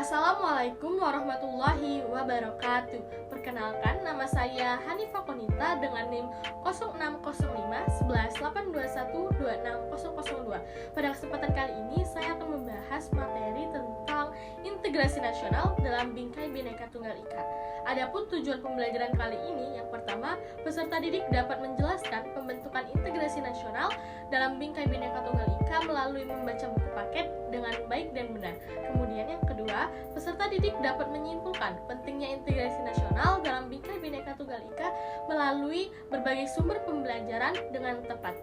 Assalamualaikum warahmatullahi wabarakatuh. Perkenalkan, nama saya Hanifah Konita dengan NIM 0605 1182126002. Pada kesempatan kali ini saya akan membahas materi tentang integrasi nasional dalam bingkai Bhinneka Tunggal Ika. Adapun tujuan pembelajaran kali ini, yang pertama, peserta didik dapat menjelaskan pembentukan integrasi nasional dalam bingkai Bhinneka Tunggal Ika melalui membaca buku paket dengan baik dan benar. Kemudian yang kedua, peserta didik dapat menyimpulkan pentingnya integrasi nasional dalam bingkai Bhinneka Tunggal Ika melalui berbagai sumber pembelajaran dengan tepat.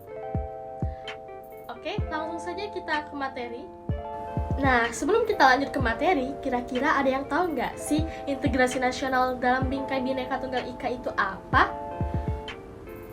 Oke, langsung saja kita ke materi. Nah, sebelum kita lanjut ke materi, kira-kira ada yang tahu nggak sih integrasi nasional dalam bingkai Bhinneka Tunggal Ika itu apa?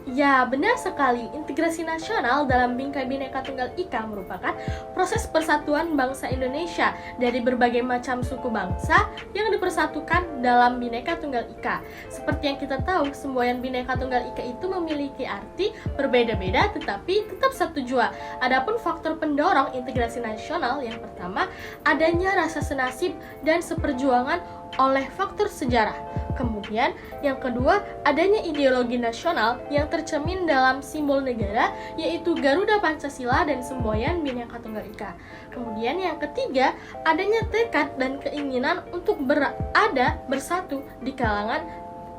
Ya, benar sekali. Integrasi nasional dalam bingkai Bhinneka Tunggal Ika merupakan proses persatuan bangsa Indonesia dari berbagai macam suku bangsa yang dipersatukan dalam Bhinneka Tunggal Ika. Seperti yang kita tahu, semboyan Bhinneka Tunggal Ika itu memiliki arti berbeda-beda tetapi tetap satu jua. Adapun faktor pendorong integrasi nasional yang pertama, adanya rasa senasib dan seperjuangan oleh faktor sejarah. Kemudian yang kedua, adanya ideologi nasional yang tercermin dalam simbol negara, yaitu Garuda Pancasila dan semboyan Bhinneka Tunggal Ika. Kemudian yang ketiga, adanya tekad dan keinginan untuk berada bersatu di kalangan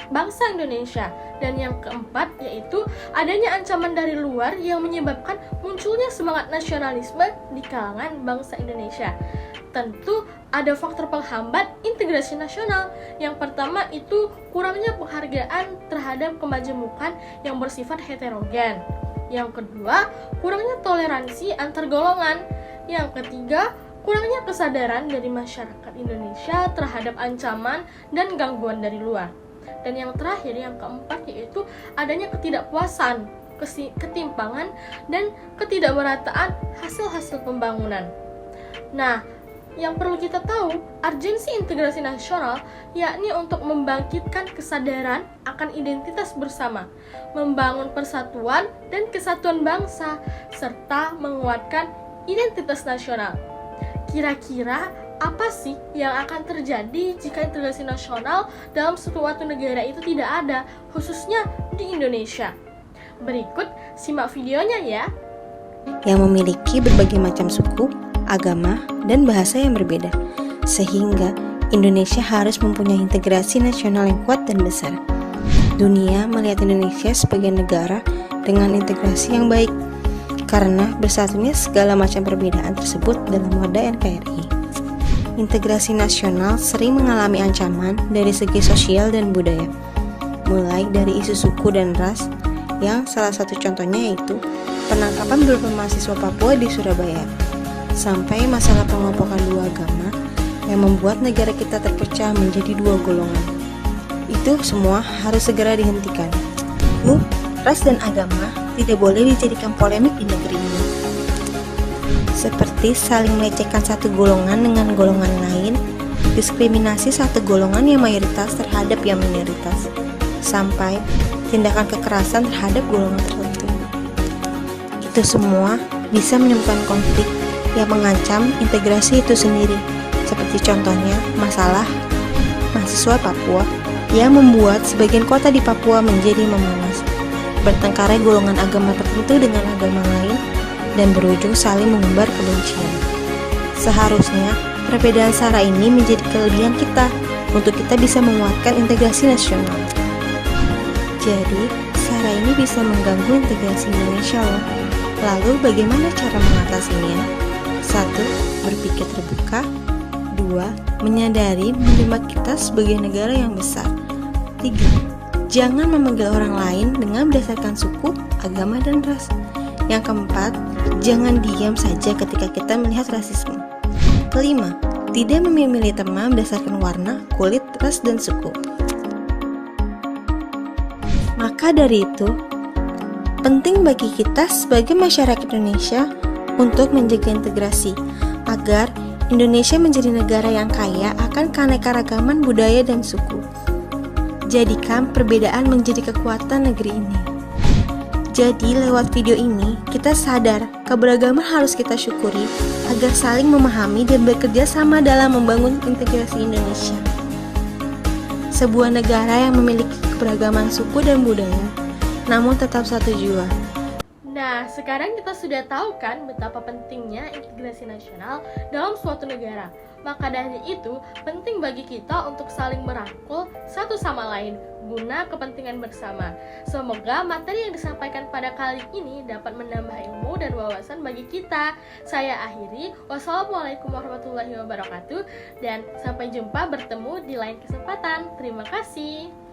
bangsa Indonesia. Dan yang keempat, yaitu adanya ancaman dari luar yang menyebabkan munculnya semangat nasionalisme di kalangan bangsa Indonesia. Tentu ada faktor penghambat integrasi nasional. Yang pertama itu kurangnya penghargaan terhadap kemajemukan yang bersifat heterogen. Yang kedua, kurangnya toleransi antar golongan. Yang ketiga, kurangnya kesadaran dari masyarakat Indonesia terhadap ancaman dan gangguan dari luar. Dan yang terakhir, yang keempat, yaitu adanya ketidakpuasan, ketimpangan, dan ketidakmerataan hasil-hasil pembangunan. Nah, yang perlu kita tahu, urgensi integrasi nasional yakni untuk membangkitkan kesadaran akan identitas bersama, membangun persatuan dan kesatuan bangsa, serta menguatkan identitas nasional. Kira-kira apa sih yang akan terjadi jika integrasi nasional dalam suatu negara itu tidak ada, khususnya di Indonesia? Berikut, simak videonya ya. Yang memiliki berbagai macam suku, agama, dan bahasa yang berbeda, sehingga Indonesia harus mempunyai integrasi nasional yang kuat dan besar. Dunia melihat Indonesia sebagai negara dengan integrasi yang baik, karena bersatunya segala macam perbedaan tersebut dalam wadah NKRI. Integrasi nasional sering mengalami ancaman dari segi sosial dan budaya, mulai dari isu suku dan ras, yang salah satu contohnya yaitu penangkapan beberapa mahasiswa Papua di Surabaya, sampai masalah pengelompokan dua agama yang membuat negara kita terpecah menjadi dua golongan. Itu semua harus segera dihentikan. Ras dan agama tidak boleh dijadikan polemik di negeri ini, seperti saling melecehkan satu golongan dengan golongan lain, diskriminasi satu golongan yang mayoritas terhadap yang minoritas, sampai tindakan kekerasan terhadap golongan tertentu. Itu semua bisa menimbulkan konflik yang mengancam integrasi itu sendiri, seperti contohnya masalah mahasiswa Papua yang membuat sebagian kota di Papua menjadi memanas, bertengkarnya golongan agama tertentu dengan agama lain, dan berujung saling mengumbar kebencian. Seharusnya perbedaan sara ini menjadi kelebihan kita untuk kita bisa menguatkan integrasi nasional. Jadi, sara ini bisa mengganggu integrasi Indonesia loh. Lalu bagaimana cara mengatasinya? 1. Berpikir terbuka. 2. Menyadari menerima kita sebagai negara yang besar. 3. Jangan memanggil orang lain dengan berdasarkan suku, agama, dan ras. Yang keempat, jangan diam saja ketika kita melihat rasisme. Kelima, tidak memilih teman berdasarkan warna, kulit, ras, dan suku. Maka dari itu, penting bagi kita sebagai masyarakat Indonesia untuk menjaga integrasi, agar Indonesia menjadi negara yang kaya akan keanekaragaman budaya dan suku. Jadikan perbedaan menjadi kekuatan negeri ini. Jadi, lewat video ini, kita sadar keberagaman harus kita syukuri agar saling memahami dan bekerja sama dalam membangun integrasi Indonesia. Sebuah negara yang memiliki keberagaman suku dan budaya, namun tetap satu jua. Nah, sekarang kita sudah tahu kan betapa pentingnya integrasi nasional dalam suatu negara. Maka dari itu, penting bagi kita untuk saling merangkul satu sama lain guna kepentingan bersama. Semoga materi yang disampaikan pada kali ini dapat menambah ilmu dan wawasan bagi kita. Saya akhiri. Wassalamualaikum warahmatullahi wabarakatuh dan sampai jumpa bertemu di lain kesempatan. Terima kasih.